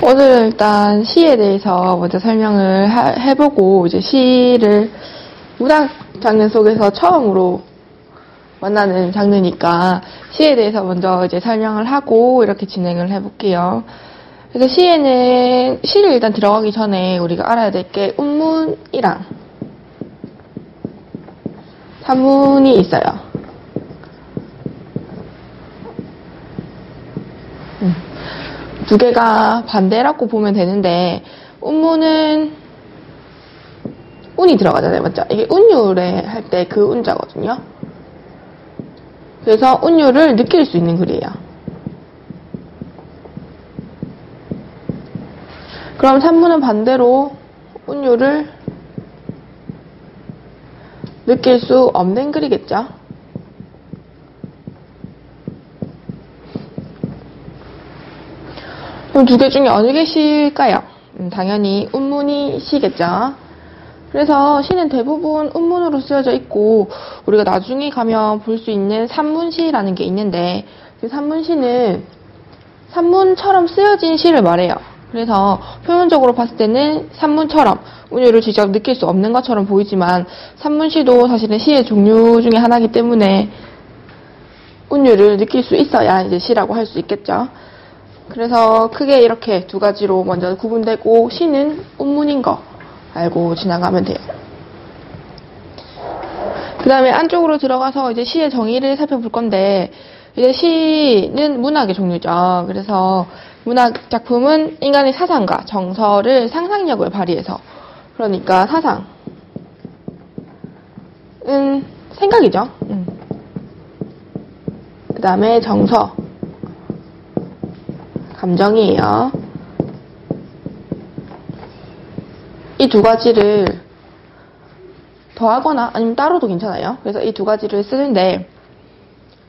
오늘은 일단 시에 대해서 먼저 설명을 해보고, 이제 시를 문학 장르 속에서 처음으로 만나는 장르니까 시에 대해서 먼저 이제 설명을 하고 이렇게 진행을 해볼게요. 그래서 시에는, 시를 일단 들어가기 전에 우리가 알아야 될 게 운문이랑 산문이 있어요. 두 개가 반대라고 보면 되는데, 운문은 운이 들어가잖아요, 맞죠? 이게 운율에 할 때 그 운자거든요. 그래서 운율을 느낄 수 있는 글이에요. 그럼 산문은 반대로 운율을 느낄 수 없는 글이겠죠? 그럼 두 개 중에 어느 게 시일까요? 당연히 운문이 시겠죠. 그래서 시는 대부분 운문으로 쓰여져 있고, 우리가 나중에 가면 볼 수 있는 산문시라는 게 있는데, 그 산문시는 산문처럼 쓰여진 시를 말해요. 그래서 표면적으로 봤을 때는 산문처럼 운율을 직접 느낄 수 없는 것처럼 보이지만, 산문시도 사실은 시의 종류 중에 하나이기 때문에 운율을 느낄 수 있어야 이제 시라고 할 수 있겠죠. 그래서 크게 이렇게 두 가지로 먼저 구분되고, 시는 운문인 거 알고 지나가면 돼요. 그 다음에 안쪽으로 들어가서 이제 시의 정의를 살펴볼 건데, 이제 시는 문학의 종류죠. 그래서 문학 작품은 인간의 사상과 정서를 상상력을 발휘해서, 그러니까 사상은 생각이죠. 그 다음에 정서, 감정이에요. 이 두 가지를 더하거나 아니면 따로도 괜찮아요. 그래서 이 두 가지를 쓰는데,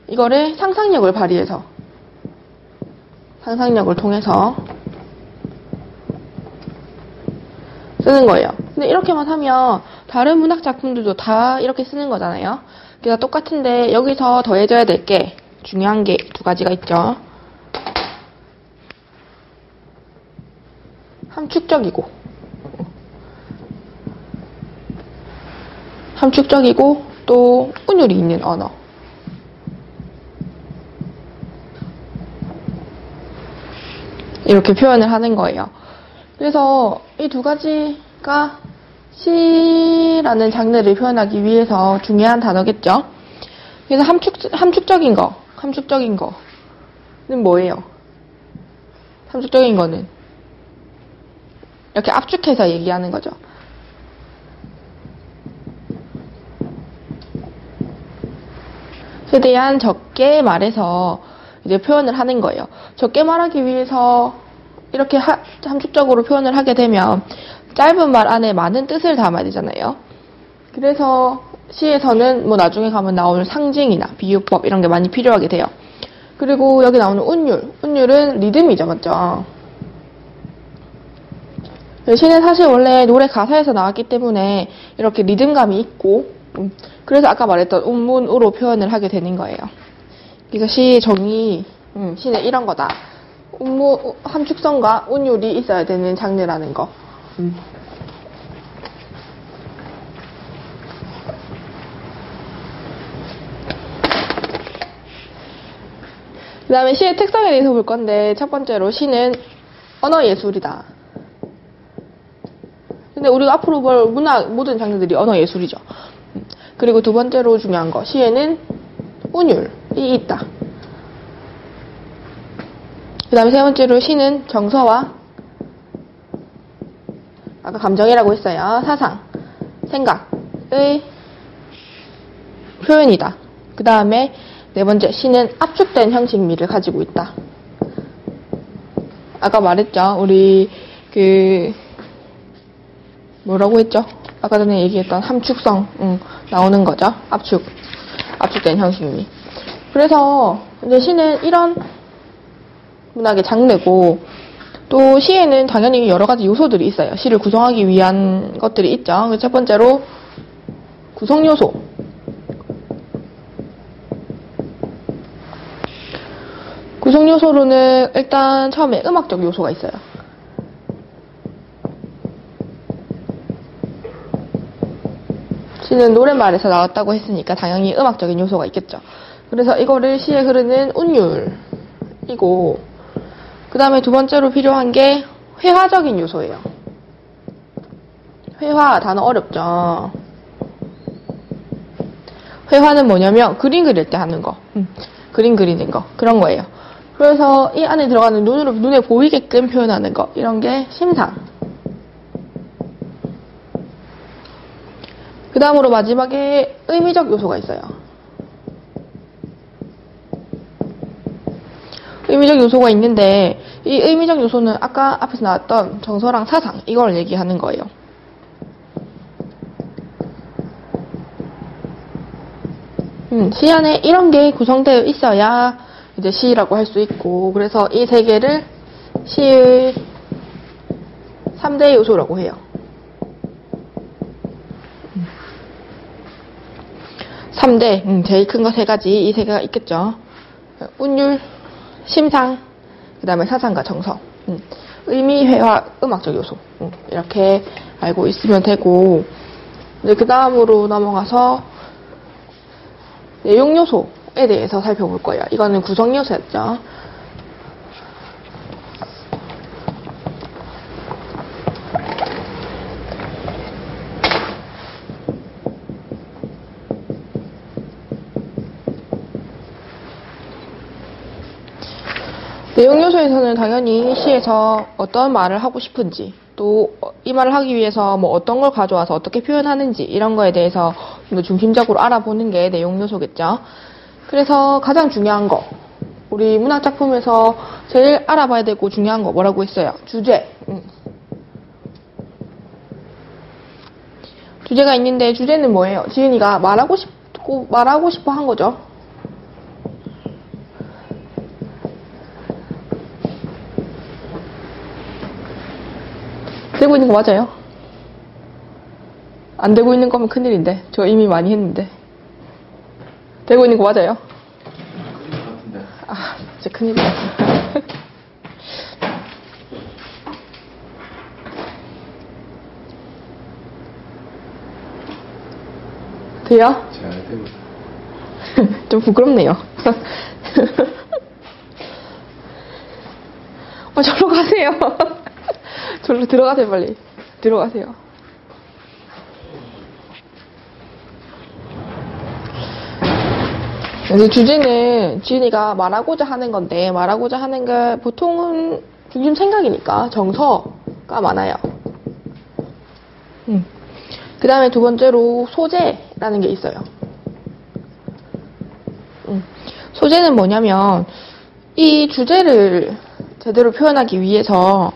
이거를 상상력을 발휘해서, 상상력을 통해서 쓰는 거예요. 근데 이렇게만 하면 다른 문학 작품들도 다 이렇게 쓰는 거잖아요. 그래서 똑같은데 여기서 더해져야 될 게, 중요한 게 두 가지가 있죠. 함축적이고 또 운율이 있는 언어. 이렇게 표현을 하는 거예요. 그래서 이 두 가지가 시라는 장르를 표현하기 위해서 중요한 단어겠죠. 그래서 함축적인 거는 뭐예요? 함축적인 거는 이렇게 압축해서 얘기하는 거죠. 최대한 적게 말해서 이제 표현을 하는 거예요. 적게 말하기 위해서 이렇게 함축적으로 표현을 하게 되면 짧은 말 안에 많은 뜻을 담아야 되잖아요. 그래서 시에서는 뭐 나중에 가면 나오는 상징이나 비유법 이런 게 많이 필요하게 돼요. 그리고 여기 나오는 운율은 리듬이죠, 맞죠? 시는 사실 원래 노래 가사에서 나왔기 때문에 이렇게 리듬감이 있고, 그래서 아까 말했던 운문으로 표현을 하게 되는 거예요. 그래서 시 정의, 시는 이런 거다. 함축성과 운율이 있어야 되는 장르라는 거. 그 다음에 시의 특성에 대해서 볼 건데, 첫 번째로 시는 언어예술이다. 근데 우리가 앞으로 볼 문학 모든 장르들이 언어예술이죠. 그리고 두 번째로 중요한 거, 시에는 운율이 있다. 그 다음에 세 번째로 시는 정서와, 아까 감정이라고 했어요. 사상, 생각의 표현이다. 그 다음에 네 번째, 시는 압축된 형식미를 가지고 있다. 아까 말했죠. 우리 뭐라고 했죠? 아까 전에 얘기했던 함축성 나오는 거죠. 압축된 형식미. 그래서 이제 시는 이런 문학의 장르고, 또 시에는 당연히 여러 가지 요소들이 있어요. 시를 구성하기 위한 것들이 있죠. 첫 번째로 구성요소. 구성요소로는 일단 처음에 음악적 요소가 있어요. 시는 노랫말에서 나왔다고 했으니까 당연히 음악적인 요소가 있겠죠. 그래서 이거를 시에 흐르는 운율이고, 그 다음에 두 번째로 필요한 게 회화적인 요소예요. 회화 단어 어렵죠. 회화는 뭐냐면 그림 그릴 때 하는 거, 그림 그리는 거, 그런 거예요. 그래서 이 안에 들어가는 눈에 보이게끔 표현하는 거, 이런 게 심상. 그 다음으로 마지막에 의미적 요소가 있어요. 의미적 요소가 있는데, 이 의미적 요소는 아까 앞에서 나왔던 정서랑 사상, 이걸 얘기하는 거예요. 시 안에 이런 게 구성되어 있어야 이제 시라고 할 수 있고, 그래서 이 세 개를 시의 3대 요소라고 해요. 3대, 제일 큰 거 세 가지, 이 세 개가 있겠죠. 운율, 심상, 그 다음에 사상과 정서, 의미, 회화, 음악적 요소, 이렇게 알고 있으면 되고, 이제 그 다음으로 넘어가서 내용 요소에 대해서 살펴볼 거예요. 이거는 구성 요소였죠. 내용 요소에서는 당연히 시에서 어떤 말을 하고 싶은지, 또 이 말을 하기 위해서 뭐 어떤 걸 가져와서 어떻게 표현하는지, 이런 거에 대해서 좀 더 중심적으로 알아보는 게 내용 요소겠죠. 그래서 가장 중요한 거, 우리 문학 작품에서 제일 알아봐야 되고 중요한 거 뭐라고 했어요? 주제. 주제가 있는데, 주제는 뭐예요? 지은이가 말하고 싶어 한 거죠. 되고 있는 거 맞아요? 안 되고 있는 거면 큰일인데. 저 이미 많이 했는데. 되고 있는 거 맞아요? 아, 진짜 큰일이다. 돼요? 잘 되고 좀 부끄럽네요. 저로 가세요. 저로 들어가세요, 빨리. 들어가세요. 그래서 주제는 지은이가 말하고자 하는 건데, 말하고자 하는 게 보통은 중심 생각이니까 정서가 많아요. 그 다음에 두 번째로 소재라는 게 있어요. 소재는 뭐냐면 이 주제를 제대로 표현하기 위해서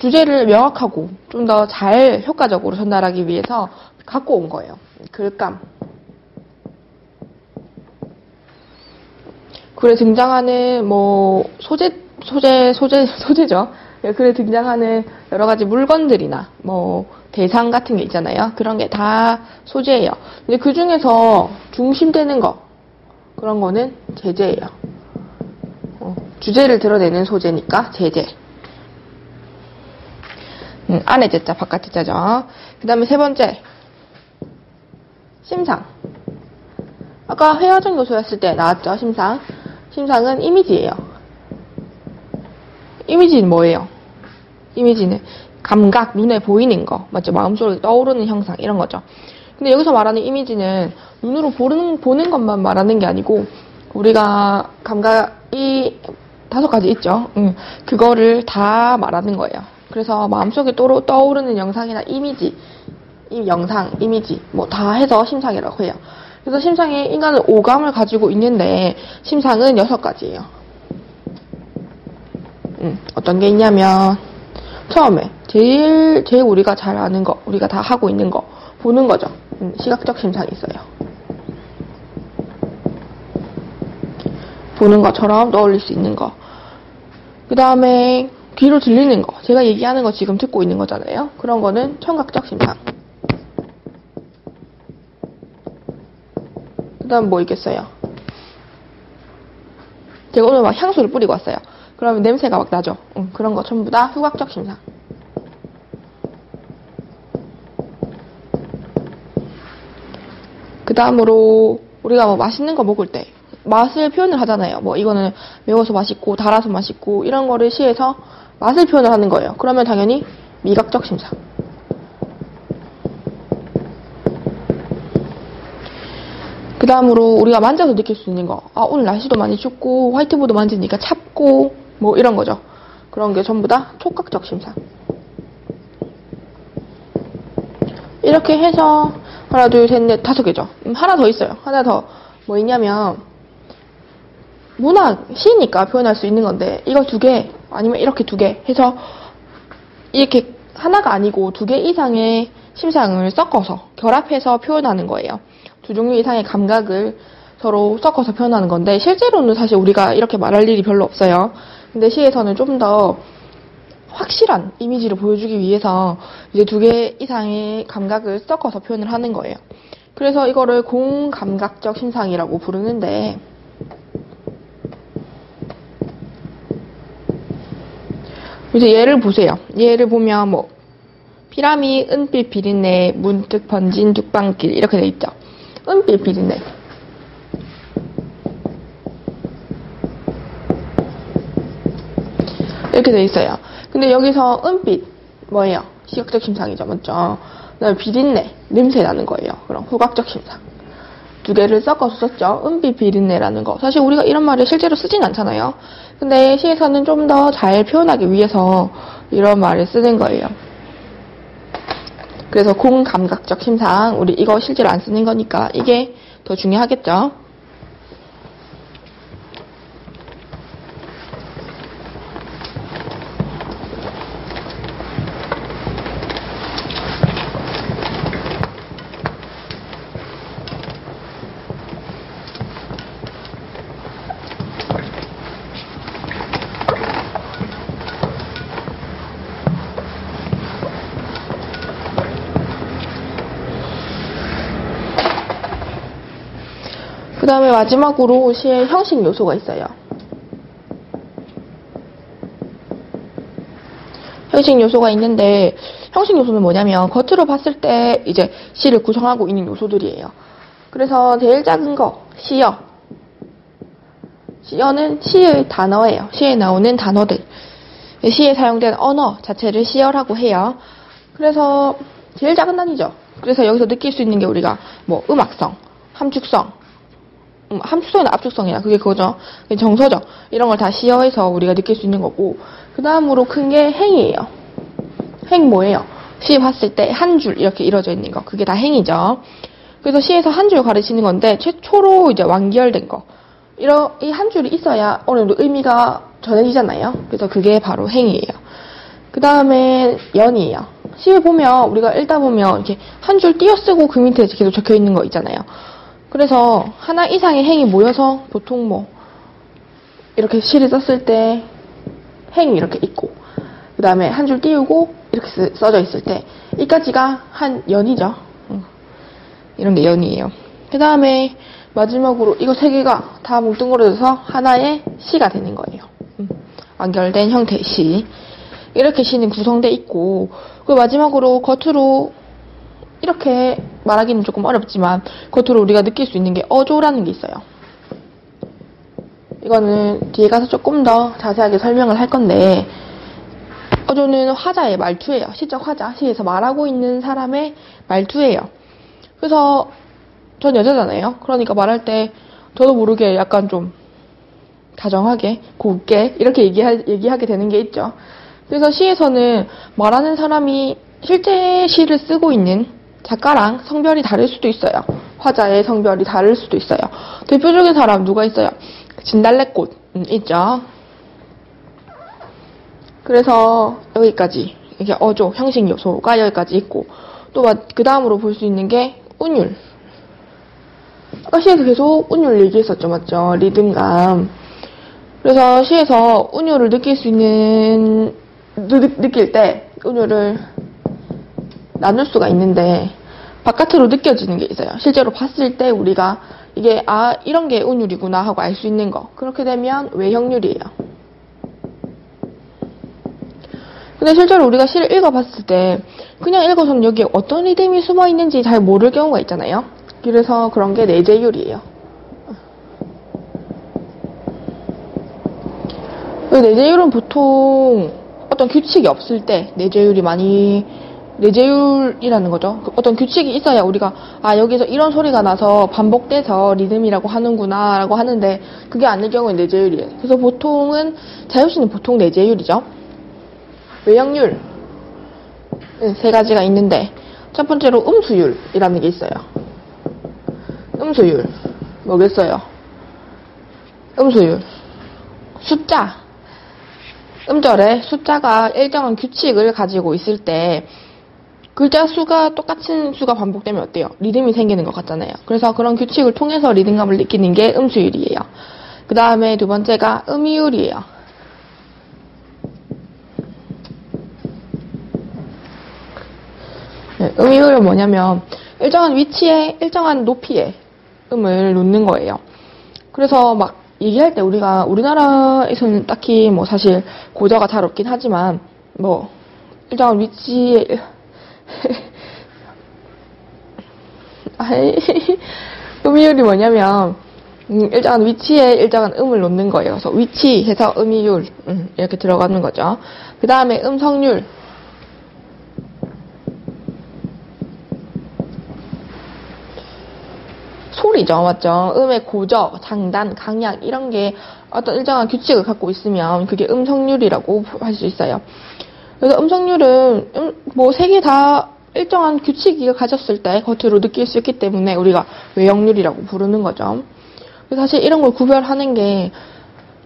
주제를 명확하고 좀 더 잘 효과적으로 전달하기 위해서 갖고 온 거예요. 글감. 글에 등장하는 뭐 소재죠. 글에 등장하는 여러 가지 물건들이나 뭐 대상 같은 게 있잖아요. 그런 게 다 소재예요. 근데 그 중에서 중심되는 거, 그런 거는 제재예요. 주제를 드러내는 소재니까 제재. 안에 제자, 바깥 제자죠. 그 다음에 세 번째, 심상. 아까 회화적 요소였을 때 나왔죠, 심상. 심상은 이미지예요. 이미지는 뭐예요? 이미지는 감각, 눈에 보이는 거, 맞죠? 마음속에 떠오르는 형상, 이런 거죠. 근데 여기서 말하는 이미지는 눈으로 보는 것만 말하는 게 아니고, 우리가 감각이 5가지 있죠. 그거를 다 말하는 거예요. 그래서 마음속에 떠오르는 영상이나 이미지, 영상, 이미지, 뭐 다 해서 심상이라고 해요. 그래서 심상에 인간은 오감을 가지고 있는데, 심상은 6가지예요. 어떤 게 있냐면, 처음에, 제일 우리가 잘 아는 거, 우리가 다 하고 있는 거, 보는 거죠. 시각적 심상이 있어요. 보는 것처럼 떠올릴 수 있는 거. 그 다음에, 귀로 들리는 거. 제가 얘기하는 거 지금 듣고 있는 거잖아요. 그런 거는 청각적 심상. 그 다음 뭐 있겠어요? 제가 오늘 막 향수를 뿌리고 왔어요. 그러면 냄새가 막 나죠. 그런 거 전부 다 후각적 심상. 다음으로 우리가 뭐 맛있는 거 먹을 때 맛을 표현을 하잖아요. 뭐 이거는 매워서 맛있고 달아서 맛있고 이런 거를 시에서 맛을 표현을 하는 거예요. 그러면 당연히 미각적 심사. 그 다음으로 우리가 만져서 느낄 수 있는 거. 아, 오늘 날씨도 많이 춥고 화이트보드 만지니까 찹고 뭐 이런 거죠. 그런 게 전부 다 촉각적 심사. 이렇게 해서 하나, 둘, 셋, 넷, 5개죠. 하나 더 있어요. 하나 더 뭐 있냐면 문학, 시니까 표현할 수 있는 건데 이거 2개 아니면 이렇게 2개 해서 이렇게 하나가 아니고 2개 이상의 심상을 섞어서 결합해서 표현하는 거예요. 2종류 이상의 감각을 서로 섞어서 표현하는 건데 실제로는 사실 우리가 이렇게 말할 일이 별로 없어요. 근데 시에서는 좀 더 확실한 이미지를 보여주기 위해서 이제 2개 이상의 감각을 섞어서 표현을 하는 거예요. 그래서 이거를 공감각적 심상이라고 부르는데 이제 예를 보세요. 예를 보면 뭐 피라미, 은빛 비린내, 문득 번진 둑방길 이렇게 돼 있죠. 은빛 비린내. 이렇게 돼 있어요. 근데 여기서 은빛 뭐예요? 시각적 심상이죠, 맞죠? 그다음에 비린내, 냄새 나는 거예요. 그럼 후각적 심상. 2개를 섞어서 썼죠. 은빛 비린내라는 거. 사실 우리가 이런 말을 실제로 쓰진 않잖아요. 근데 시에서는 좀 더 잘 표현하기 위해서 이런 말을 쓰는 거예요. 그래서 공감각적 심상, 우리 이거 실제로 안 쓰는 거니까 이게 더 중요하겠죠. 그 다음에 마지막으로 시의 형식 요소가 있어요. 형식 요소가 있는데 형식 요소는 뭐냐면 겉으로 봤을 때 이제 시를 구성하고 있는 요소들이에요. 그래서 제일 작은 거 시어. 시어는 시의 단어예요. 시에 나오는 단어들. 시에 사용된 언어 자체를 시어라고 해요. 그래서 제일 작은 단위죠. 그래서 여기서 느낄 수 있는 게 우리가 뭐 음악성, 함축성, 함축성이나 압축성이나 그게 그거죠. 정서죠. 이런 걸 다 시어해서 우리가 느낄 수 있는 거고 그 다음으로 큰 게 행이에요. 행 뭐예요? 시 봤을 때 한 줄 이렇게 이루어져 있는 거 그게 다 행이죠. 그래서 시에서 한 줄 가르치는 건데 최초로 이제 완결된 거 이 한 줄이 있어야 어느 정도 의미가 전해지잖아요. 그래서 그게 바로 행이에요. 그 다음에 연이에요. 시에 보면 우리가 읽다 보면 이렇게 한 줄 띄어쓰고 그 밑에 계속 적혀 있는 거 있잖아요. 그래서 하나 이상의 행이 모여서 보통 뭐 이렇게 시를 썼을 때 행이 이렇게 있고 그 다음에 한 줄 띄우고 이렇게 써져 있을 때 이까지가 한 연이죠. 이런 게 연이에요. 그 다음에 마지막으로 이거 3개가 다 뭉뚱그려져서 하나의 시가 되는 거예요. 완결된 형태의 시. 이렇게 시는 구성돼 있고 그 마지막으로 겉으로 이렇게 말하기는 조금 어렵지만 겉으로 우리가 느낄 수 있는 게 어조라는 게 있어요. 이거는 뒤에 가서 조금 더 자세하게 설명을 할 건데 어조는 화자의 말투예요. 시적 화자, 시에서 말하고 있는 사람의 말투예요. 그래서 전 여자잖아요. 그러니까 말할 때 저도 모르게 약간 좀 다정하게, 곱게 이렇게 얘기하게 되는 게 있죠. 그래서 시에서는 말하는 사람이 실제 시를 쓰고 있는 작가랑 성별이 다를 수도 있어요. 화자의 성별이 다를 수도 있어요. 대표적인 사람 누가 있어요? 진달래꽃 있죠. 그래서 여기까지 이게 어조, 형식 요소가 여기까지 있고 또 그 다음으로 볼 수 있는 게 운율. 아까 시에서 계속 운율 얘기했었죠, 맞죠? 리듬감. 그래서 시에서 운율을 느낄 때 운율을 나눌 수가 있는데 바깥으로 느껴지는 게 있어요. 실제로 봤을 때 우리가 이게 이런 게 운율이구나 하고 알 수 있는 거. 그렇게 되면 외형률이에요. 근데 실제로 우리가 시를 읽어봤을 때 그냥 읽어서는 여기에 어떤 리듬이 숨어 있는지 잘 모를 경우가 있잖아요. 그래서 그런 게 내재율이에요. 내재율은 보통 어떤 규칙이 없을 때 내재율이라는 거죠. 어떤 규칙이 있어야 우리가 여기서 이런 소리가 나서 반복돼서 리듬이라고 하는구나 라고 하는데, 그게 아닌 경우는 내재율이에요. 그래서 보통은 자유시는 보통 내재율이죠. 외형률 세 가지가 있는데, 첫 번째로 음수율이라는 게 있어요. 음수율 뭐겠어요? 음수율 숫자, 음절에 숫자가 일정한 규칙을 가지고 있을 때 글자 수가 똑같은 수가 반복되면 어때요? 리듬이 생기는 것 같잖아요. 그래서 그런 규칙을 통해서 리듬감을 느끼는 게 음수율이에요. 그 다음에 두 번째가 음이율이에요. 음이율은 뭐냐면 일정한 위치에 일정한 높이의 음을 놓는 거예요. 그래서 막 얘기할 때 우리나라에서는 딱히 사실 고저가 잘 없긴 하지만 일정한 위치에 음이율이 뭐냐면 일정한 위치에 일정한 음을 놓는 거예요. 그래서 위치 해서 음이율 이렇게 들어가는 거죠. 그 다음에 음성률, 소리죠, 맞죠? 음의 고저, 장단, 강약 이런 게 어떤 일정한 규칙을 갖고 있으면 그게 음성률이라고 할 수 있어요. 그래서 음성률은 세 개 다 일정한 규칙을 가졌을 때 겉으로 느낄 수 있기 때문에 우리가 외형률이라고 부르는 거죠. 그래서 사실 이런 걸 구별하는 게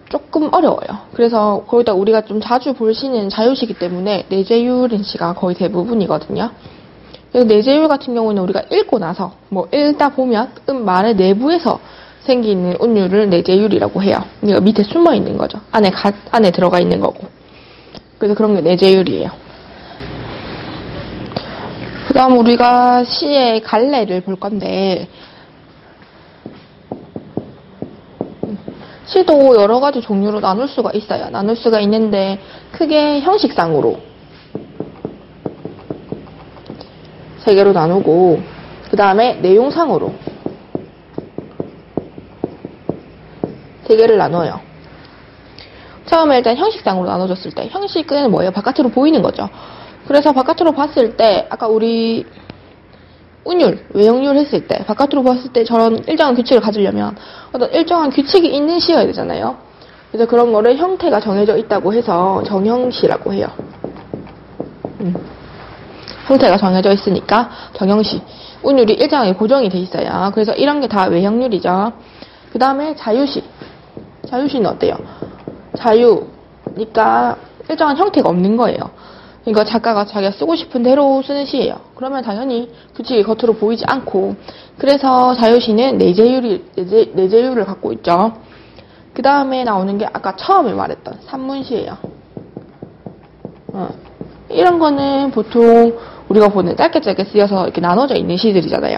조금 어려워요. 그래서 거기다 우리가 좀 자주 볼 시는 자유시기 때문에 내재율인 시가 거의 대부분이거든요. 그래서 내재율 같은 경우는 우리가 읽고 나서 읽다 보면 말의 내부에서 생기는 운율을 내재율이라고 해요. 이거 밑에 숨어 있는 거죠. 안에 들어가 있는 거고. 그래서 그런 게 내재율이에요. 그 다음 우리가 시의 갈래를 볼 건데, 시도 여러 가지 종류로 나눌 수가 있어요. 나눌 수가 있는데 크게 형식상으로 세 개로 나누고, 그 다음에 내용상으로 세 개를 나눠요. 처음에 일단 형식상으로 나눠졌을 때, 형식은 뭐예요? 바깥으로 보이는 거죠. 그래서 바깥으로 봤을 때 아까 우리 운율, 외형률 했을 때 바깥으로 봤을 때 저런 일정한 규칙을 가지려면 어떤 일정한 규칙이 있는 시여야 되잖아요. 그래서 그런 거를 형태가 정해져 있다고 해서 정형시라고 해요. 형태가 정해져 있으니까 정형시. 운율이 일정하게 고정이 돼 있어요. 그래서 이런 게 다 외형률이죠. 그 다음에 자유시. 자유시는 어때요? 자유니까 일정한 형태가 없는 거예요. 그러니까 작가가 자기가 쓰고 싶은 대로 쓰는 시예요. 그러면 당연히 규칙이 겉으로 보이지 않고, 그래서 자유시는 내재율을 갖고 있죠. 그 다음에 나오는 게 아까 처음에 말했던 산문시예요. 이런 거는 보통 우리가 보는 짧게 쓰여서 이렇게 나눠져 있는 시들이잖아요.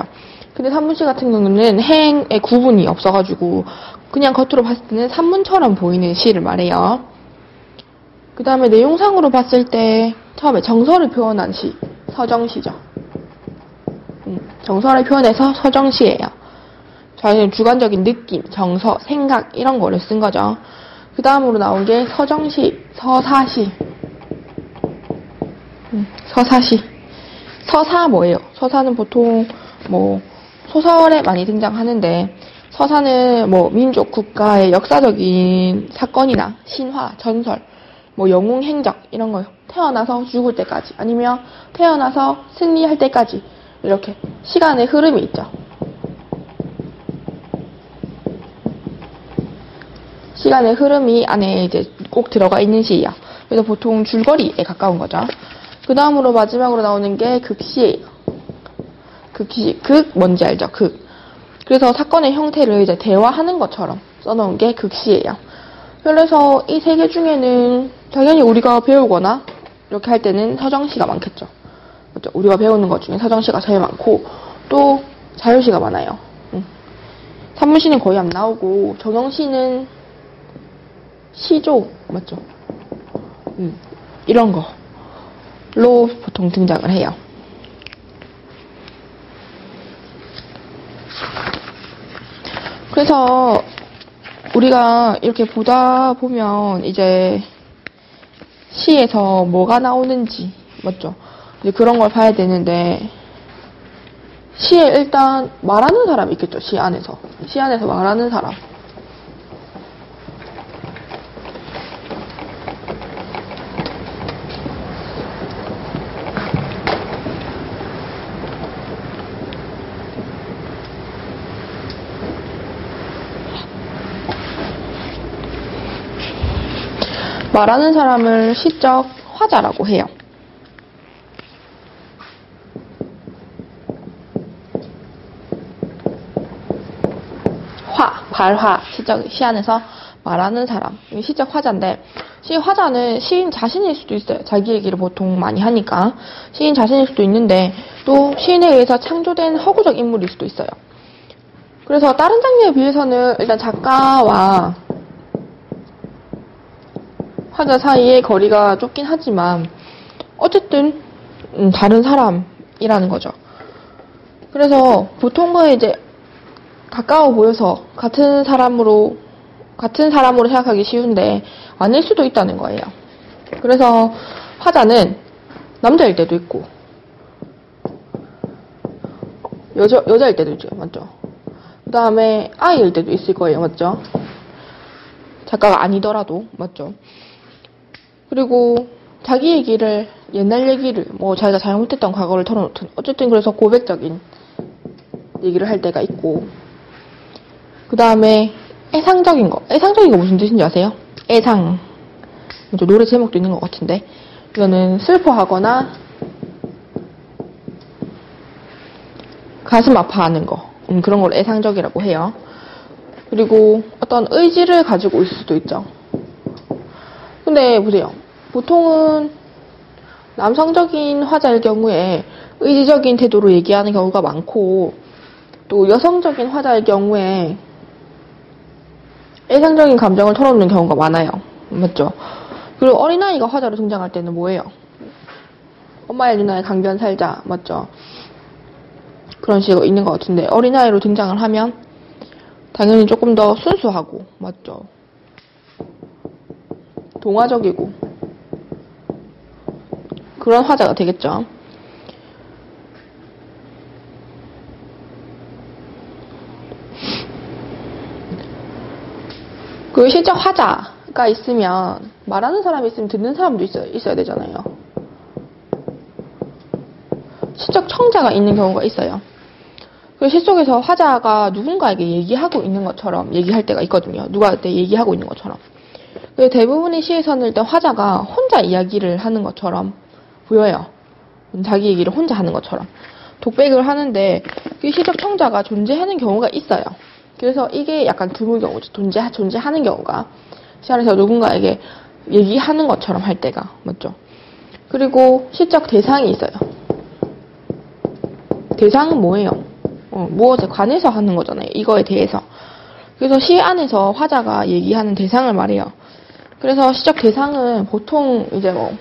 근데 산문시 같은 경우는 행의 구분이 없어가지고 그냥 겉으로 봤을 때는 산문처럼 보이는 시를 말해요. 그 다음에 내용상으로 봤을 때 처음에 정서를 표현한 시, 서정시죠. 정서를 표현해서 서정시예요. 저희는 주관적인 느낌, 정서, 생각 이런 거를 쓴 거죠. 그 다음으로 나온 게 서정시, 서사시. 서사시. 서사 뭐예요? 서사는 보통 소설에 많이 등장하는데, 서사는 민족, 국가의 역사적인 사건이나 신화, 전설, 영웅 행적 이런 거, 태어나서 죽을 때까지, 아니면 태어나서 승리할 때까지 이렇게 시간의 흐름이 있죠. 시간의 흐름이 안에 이제 꼭 들어가 있는 시예요. 그래서 보통 줄거리에 가까운 거죠. 그 다음으로 마지막으로 나오는 게 극시예요. 극 뭔지 알죠? 극. 그래서 사건의 형태를 이제 대화하는 것처럼 써놓은 게 극시예요. 그래서 이 세 개 중에는 당연히 우리가 배우거나 이렇게 할 때는 서정시가 많겠죠. 그렇죠? 우리가 배우는 것 중에 서정시가 제일 많고, 또 자유시가 많아요. 산문시는 거의 안 나오고, 정형시는 시조 맞죠? 이런 거로 보통 등장을 해요. 그래서 우리가 이렇게 보다 보면 이제 시에서 뭐가 나오는지, 맞죠? 이제 그런 걸 봐야 되는데, 시에 일단 말하는 사람이 있겠죠, 시 안에서. 시 안에서 말하는 사람. 말하는 사람을 시적 화자라고 해요. 발화, 시 안에서 말하는 사람. 시적 화자인데, 시 화자는 시인 자신일 수도 있어요. 자기 얘기를 보통 많이 하니까. 시인 자신일 수도 있는데, 또 시인에 의해서 창조된 허구적 인물일 수도 있어요. 그래서 다른 장르에 비해서는 일단 작가와 화자 사이의 거리가 좁긴 하지만 어쨌든 다른 사람이라는 거죠. 그래서 보통은 이제 가까워 보여서 같은 사람으로 생각하기 쉬운데 아닐 수도 있다는 거예요. 그래서 화자는 남자일 때도 있고 여자일 때도 있죠, 맞죠? 그 다음에 아이일 때도 있을 거예요, 맞죠? 작가가 아니더라도, 맞죠? 그리고 자기 얘기를, 옛날 얘기를, 뭐 자기가 잘못했던 과거를 털어놓든, 어쨌든 그래서 고백적인 얘기를 할 때가 있고, 그 다음에 애상적인 거 무슨 뜻인지 아세요? 애상. 노래 제목도 있는 것 같은데, 이거는 슬퍼하거나 가슴 아파하는 거, 그런 걸 애상적이라고 해요. 그리고 어떤 의지를 가지고 있을 수도 있죠. 근데 보세요. 보통은 남성적인 화자일 경우에 의지적인 태도로 얘기하는 경우가 많고, 또 여성적인 화자일 경우에 애상적인 감정을 털어놓는 경우가 많아요. 맞죠? 그리고 어린아이가 화자로 등장할 때는 뭐예요? 엄마의 누나의 강변 살자, 맞죠? 그런 식으로 있는 것 같은데, 어린아이로 등장을 하면 당연히 조금 더 순수하고, 맞죠? 동화적이고 그런 화자가 되겠죠. 그 실제 화자가 있으면 말하는 사람이 있으면 듣는 사람도 있어야 되잖아요. 시적 청자가 있는 경우가 있어요. 그 시 속에서 화자가 누군가에게 얘기하고 있는 것처럼 얘기할 때가 있거든요. 누구한테 얘기하고 있는 것처럼. 대부분의 시에서는 일단 화자가 혼자 이야기를 하는 것처럼 보여요. 자기 얘기를 혼자 하는 것처럼. 독백을 하는데 그 시적 청자가 존재하는 경우가 있어요. 그래서 이게 약간 드문 경우죠. 존재하는 경우가. 시 안에서 누군가에게 얘기하는 것처럼 할 때가. 맞죠? 그리고 시적 대상이 있어요. 대상은 뭐예요? 무엇에 관해서 하는 거잖아요. 이거에 대해서. 그래서 시 안에서 화자가 얘기하는 대상을 말해요. 그래서 시적 대상은 보통 이제 뭐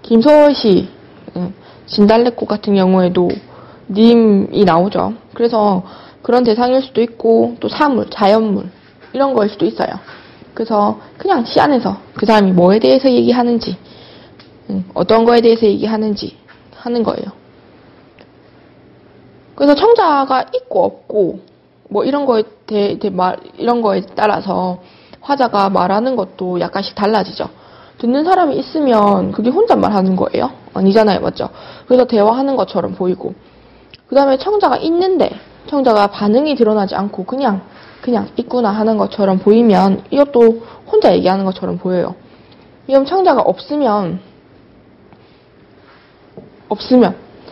김소월 씨, 진달래꽃 같은 경우에도 님이 나오죠. 그래서 그런 대상일 수도 있고 또 사물, 자연물 이런 거일 수도 있어요. 그래서 그냥 시 안에서 그 사람이 뭐에 대해서 얘기하는지, 어떤 거에 대해서 얘기하는지 하는 거예요. 그래서 청자가 있고 없고 뭐 이런 거에 이런 거에 따라서 화자가 말하는 것도 약간씩 달라지죠. 듣는 사람이 있으면 그게 혼잣말 하는 거예요? 아니잖아요, 맞죠? 그래서 대화하는 것처럼 보이고, 그 다음에 청자가 있는데 청자가 반응이 드러나지 않고 그냥 있구나 하는 것처럼 보이면 이것도 혼자 얘기하는 것처럼 보여요. 이런 청자가 없으면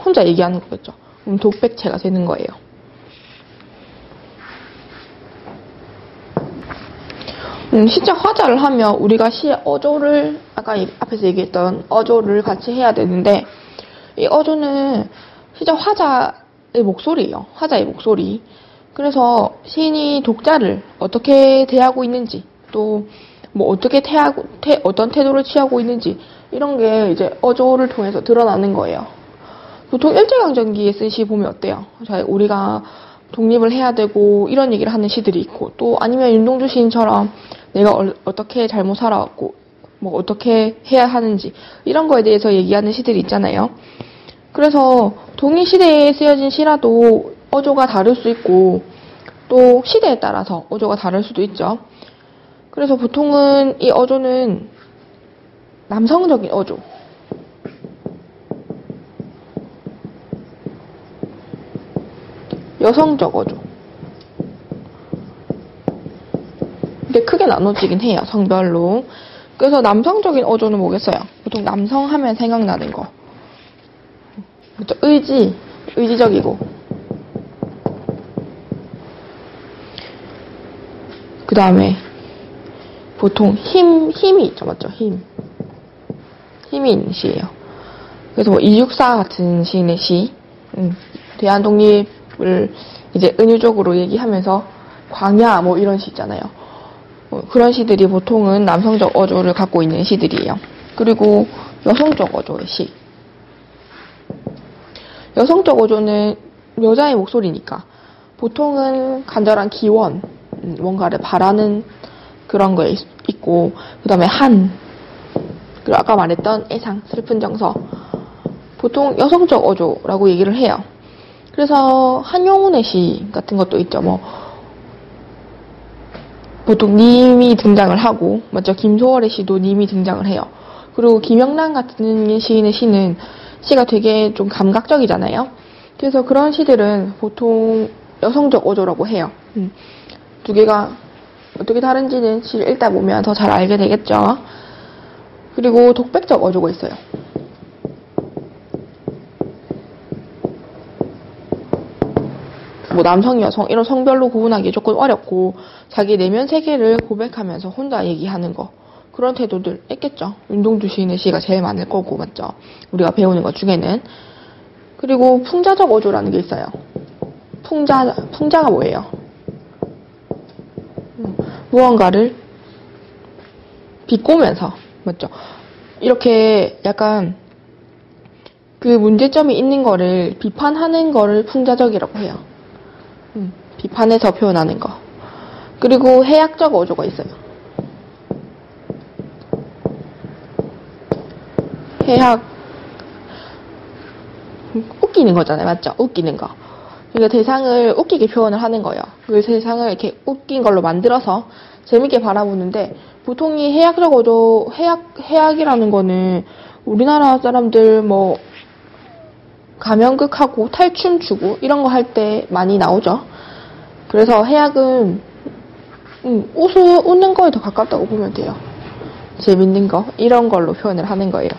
혼자 얘기하는 거겠죠. 그럼 독백체가 되는 거예요. 시적 화자를 하면 우리가 시의 어조를 아까 앞에서 얘기했던 어조를 같이 해야 되는데, 이 어조는 시적 화자의 목소리예요. 화자의 목소리. 그래서 시인이 독자를 어떻게 대하고 있는지, 또 뭐 어떻게 어떤 태도를 취하고 있는지 이런 게 이제 어조를 통해서 드러나는 거예요. 보통 일제강점기에 쓴 시 보면 어때요? 우리가 독립을 해야 되고 이런 얘기를 하는 시들이 있고, 또 아니면 윤동주 시인처럼 내가 어떻게 잘못 살아왔고 뭐 어떻게 해야 하는지 이런 거에 대해서 얘기하는 시들이 있잖아요. 그래서 동일 시대에 쓰여진 시라도 어조가 다를 수 있고 또 시대에 따라서 어조가 다를 수도 있죠. 그래서 보통은 이 어조는 남성적인 어조, 여성적 어조, 이렇게 크게 나눠지긴 해요, 성별로. 그래서 남성적인 어조는 뭐겠어요? 보통 남성 하면 생각나는 거, 의지적이고, 그 다음에 보통 힘이 있죠, 맞죠? 힘이 있는 시예요. 그래서 뭐 이육사 같은 시인의 시, 대한 독립을 이제 은유적으로 얘기하면서 광야 뭐 이런 시 있잖아요. 그런 시들이 보통은 남성적 어조를 갖고 있는 시들이에요. 그리고 여성적 어조의 시. 여성적 어조는 여자의 목소리니까 보통은 간절한 기원, 뭔가를 바라는 그런 거에 있고, 그 다음에 그리고 아까 말했던 애상, 슬픈 정서, 보통 여성적 어조라고 얘기를 해요. 그래서 한용운의 시 같은 것도 있죠. 뭐 보통 님이 등장을 하고, 맞죠? 김소월의 시도 님이 등장을 해요. 그리고 김영란 같은 시인의 시는 시가 되게 좀 감각적이잖아요. 그래서 그런 시들은 보통 여성적 어조라고 해요. 두 개가 어떻게 다른지는 시를 읽다 보면 더 잘 알게 되겠죠. 그리고 독백적 어조가 있어요. 뭐 남성, 여성 이런 성별로 구분하기 조금 어렵고 자기 내면 세계를 고백하면서 혼자 얘기하는 거, 그런 태도들 있겠죠. 윤동주 시인의 시가 제일 많을 거고, 맞죠? 우리가 배우는 것 중에는. 그리고 풍자적 어조라는 게 있어요. 풍자가 뭐예요? 무언가를 비꼬면서, 맞죠? 이렇게 약간 그 문제점이 있는 거를 비판하는 거를 풍자적이라고 해요. 비판해서 표현하는 거. 그리고 해학적 어조가 있어요. 해학, 웃기는 거잖아요, 맞죠? 웃기는 거. 그러니까 대상을 웃기게 표현을 하는 거예요. 그 대상을 이렇게 웃긴 걸로 만들어서 재밌게 바라보는데, 보통 이 해학적 어조, 해학이라는 거는 우리나라 사람들 뭐 가면극하고 탈춤 추고 이런 거 할 때 많이 나오죠. 그래서 해학은 웃는 거에 더 가깝다고 보면 돼요. 재밌는 거 이런 걸로 표현을 하는 거예요.